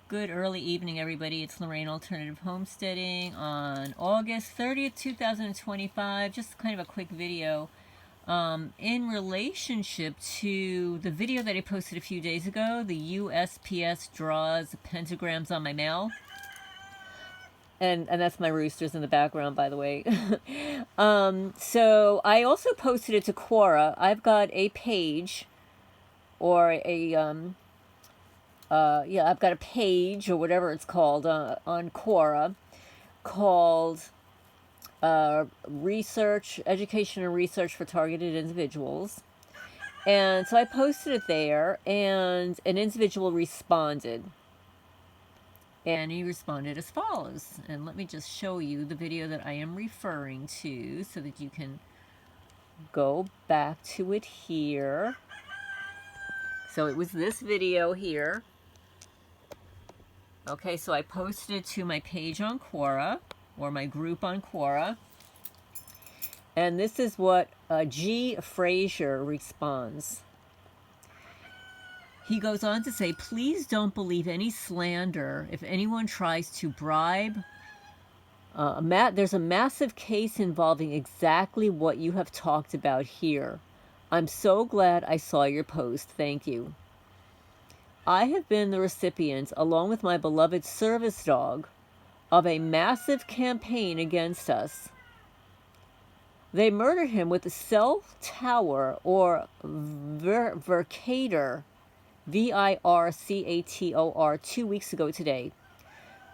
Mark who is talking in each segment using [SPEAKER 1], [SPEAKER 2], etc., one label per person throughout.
[SPEAKER 1] Good early evening, everybody. It's Lorraine Alternative Homesteading on August 30th, 2025. Just kind of a quick video in relationship to the video that I posted a few days ago. The USPS draws pentagrams on my mail. And that's my roosters in the background, by the way. So I also posted it to Quora. I've got a page or I've got a page or whatever it's called on Quora called Education and Research for Targeted Individuals. And so I posted it there, and an individual responded. And he responded as follows. And let me just show you the video that I am referring to so that you can go back to it here. So it was this video here. Okay, so I posted it to my page on Quora, or my group on Quora. And this is what G. Frazier responds. He goes on to say, please don't believe any slander if anyone tries to bribe. There's a massive case involving exactly what you have talked about here. I'm so glad I saw your post. Thank you. I have been the recipient, along with my beloved service dog, of a massive campaign against us. They murdered him with a cell tower or Vircator, Vircator, 2 weeks ago today,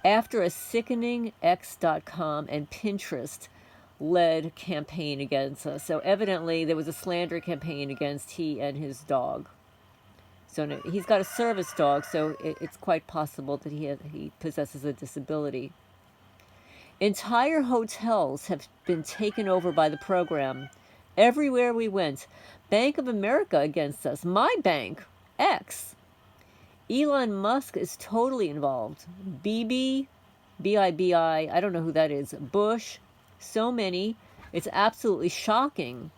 [SPEAKER 1] after a sickening X.com and Pinterest-led campaign against us. So evidently there was a slander campaign against he and his dog. So he's got a service dog, so it's quite possible that he possesses a disability. Entire hotels have been taken over by the program. Everywhere we went. Bank of America against us. My bank, X. Elon Musk is totally involved. BB, BIBI, I don't know who that is. Bush, so many. It's absolutely shocking.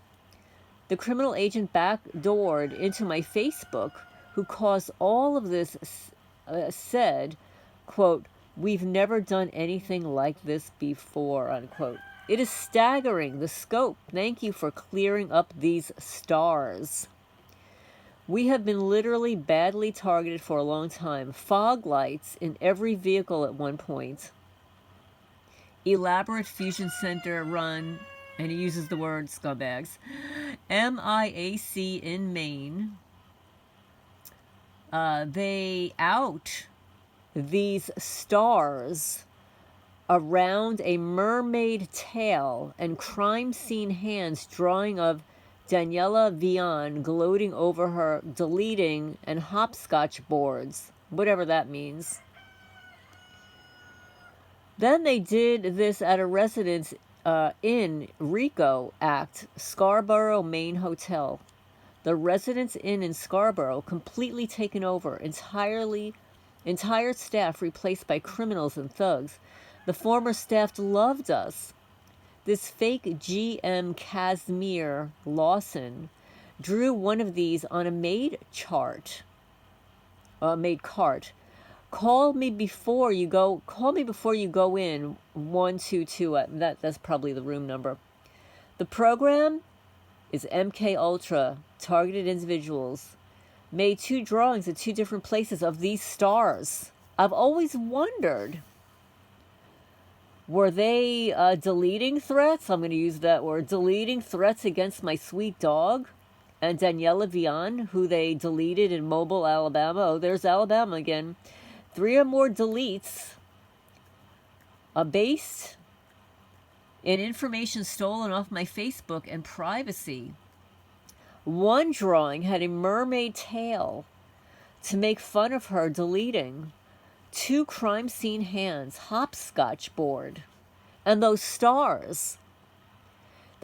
[SPEAKER 1] The criminal agent backdoored into my Facebook, who caused all of this, said, quote, we've never done anything like this before, unquote. It is staggering, the scope. Thank you for clearing up these stars. We have been literally badly targeted for a long time. Fog lights in every vehicle at one point. Elaborate fusion center run, and he uses the word scumbags, MIAC in Maine. They out these stars around a mermaid tail and crime scene hands drawing of Daniela Vian gloating over her deleting and hopscotch boards, whatever that means. Then they did this at a residence in Rico Act, Scarborough, Maine Hotel. The Residence Inn in Scarborough completely taken over, entire staff replaced by criminals and thugs. The former staff loved us. This fake GM Casimir Lawson drew one of these on a made cart. Call me before you go in. 122. That's probably the room number. The program is MK Ultra, targeted individuals. Made 2 drawings at 2 different places of these stars. I've always wondered, were they deleting threats? I'm going to use that word. Deleting threats against my sweet dog and Daniela Vian, who they deleted in Mobile, Alabama. Oh, there's Alabama again. 3 or more deletes based in information stolen off my Facebook and privacy. One drawing had a mermaid tail to make fun of her deleting. 2 crime scene hands, hopscotch board, and those stars.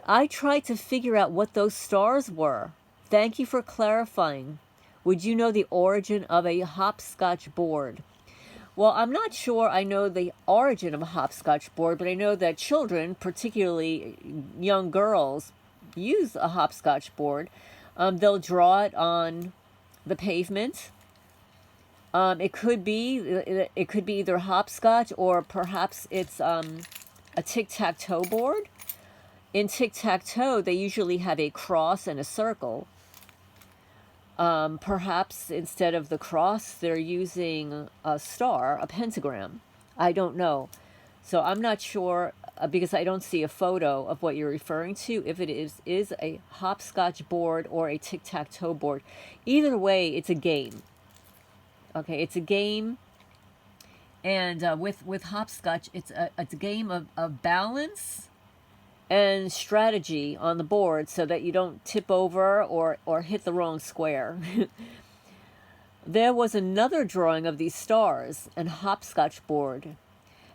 [SPEAKER 1] I tried to figure out what those stars were. Thank you for clarifying. Would you know the origin of a hopscotch board? Well, I'm not sure I know the origin of a hopscotch board, but I know that children, particularly young girls, use a hopscotch board. They'll draw it on the pavement, It could be either hopscotch, or perhaps it's a tic-tac-toe board. In tic-tac-toe, they usually have a cross and a circle. Perhaps instead of the cross, they're using a star, a pentagram. I don't know. So I'm not sure, because I don't see a photo of what you're referring to, if it is a hopscotch board or a tic-tac-toe board. Either way, it's a game. Okay, it's a game. And with hopscotch, it's a game of balance and strategy on the board, so that you don't tip over or hit the wrong square. There was another drawing of these stars and hopscotch board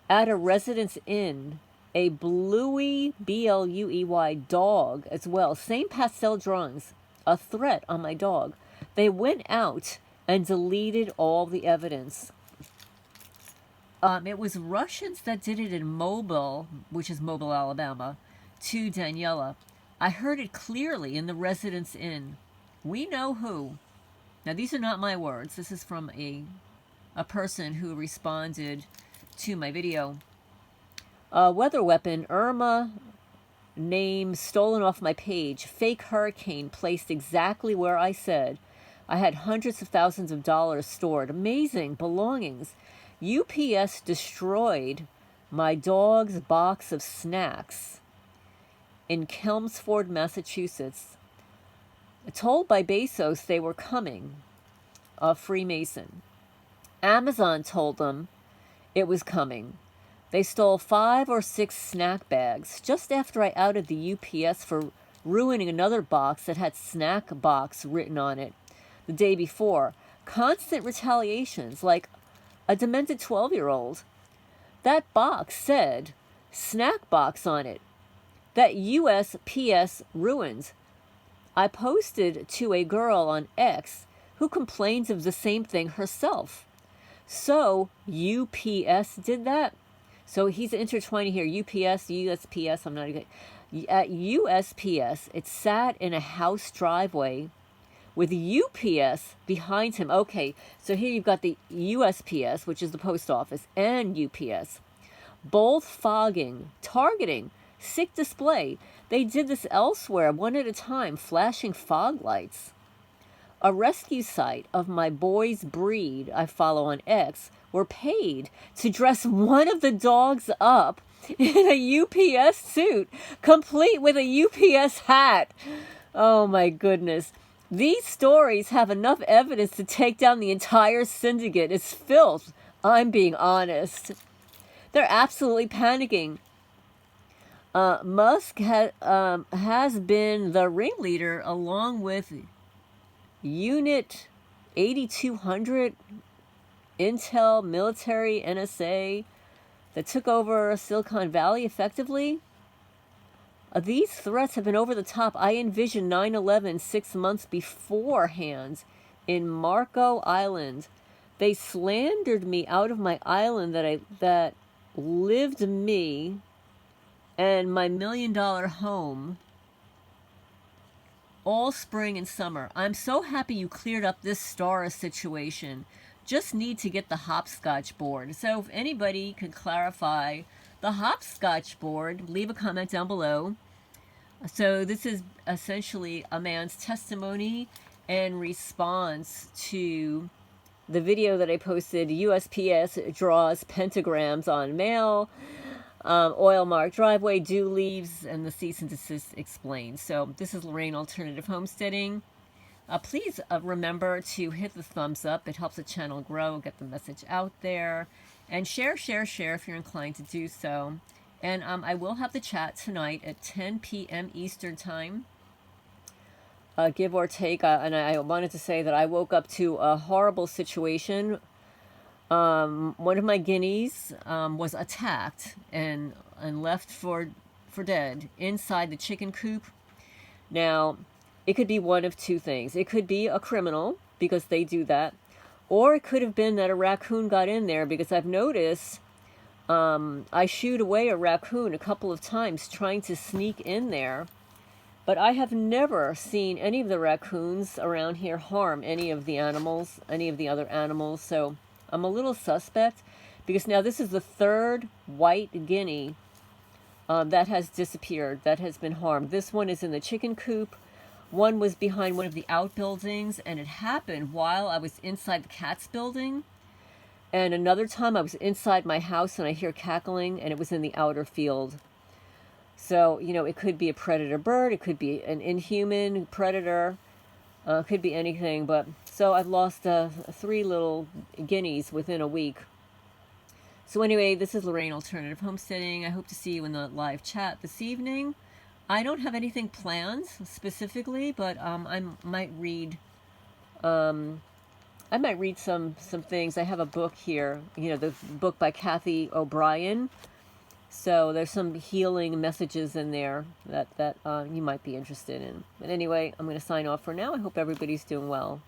[SPEAKER 1] at a Residence Inn, a bluey, B-L-U-E-Y, dog as well. Same pastel drawings, a threat on my dog. They went out and deleted all the evidence. It was Russians that did it in Mobile, which is Mobile, Alabama, to Daniela. I heard it clearly in the Residence Inn. We know who. Now, these are not my words. This is from a person who responded to my video. Weather weapon, Irma, name stolen off my page. Fake hurricane placed exactly where I said. I had hundreds of thousands of dollars stored. Amazing belongings. UPS destroyed my dog's box of snacks in Chelmsford, Massachusetts. Told by Bezos they were coming. A Freemason. Amazon told them it was coming. They stole 5 or 6 snack bags just after I outed the UPS for ruining another box that had snack box written on it the day before. Constant retaliations, like a demented 12-year-old. That box said snack box on it. That USPS ruined. I posted to a girl on X who complains of the same thing herself. So UPS did that. So he's intertwining here. UPS, USPS, I'm not even... At USPS, it sat in a house driveway with UPS behind him. Okay, so here you've got the USPS, which is the post office, and UPS. Both fogging, targeting, sick display. They did this elsewhere, one at a time, flashing fog lights. A rescue site of my boy's breed I follow on X were paid to dress one of the dogs up in a UPS suit, complete with a UPS hat. Oh my goodness. These stories have enough evidence to take down the entire syndicate. It's filth. I'm being honest. They're absolutely panicking. Musk has been the ringleader, along with Unit 8200, Intel, military, NSA, that took over Silicon Valley effectively. These threats have been over the top. I envisioned 9/11 6 months beforehand in Marco Island. They slandered me out of my island that lived me and my $1 million home all spring and summer. I'm so happy you cleared up this star situation. Just need to get the hopscotch board. So if anybody could clarify the hopscotch board, leave a comment down below. So this is essentially a man's testimony in response to the video that I posted. USPS draws pentagrams on mail. Oil marked driveway, dew leaves, and the cease and desist explained. So this is Lorraine Alternative Homesteading. Please remember to hit the thumbs up. It helps the channel grow, get the message out there. And share if you're inclined to do so. And I will have the chat tonight at 10 p.m. Eastern Time. Give or take. And I wanted to say that I woke up to a horrible situation. One of my guineas was attacked and left for dead inside the chicken coop. Now, it could be one of two things. It could be a criminal, because they do that. Or it could have been that a raccoon got in there, because I've noticed I shooed away a raccoon a couple of times trying to sneak in there. But I have never seen any of the raccoons around here harm any of the animals, any of the other animals. So I'm a little suspect, because now this is the third white guinea that has disappeared, that has been harmed. This one is in the chicken coop. One was behind one of the outbuildings, and it happened while I was inside the cat's building. And another time I was inside my house and I hear cackling, and it was in the outer field. So, you know, it could be a predator bird, it could be an inhuman predator, it could be anything. But so I've lost 3 little guineas within a week. So anyway, this is Lorraine Alternative Homesteading. I hope to see you in the live chat this evening. I don't have anything planned specifically, but I might read some things. I have a book here, you know, the book by Kathy O'Brien. So there's some healing messages in there that you might be interested in. But anyway, I'm going to sign off for now. I hope everybody's doing well.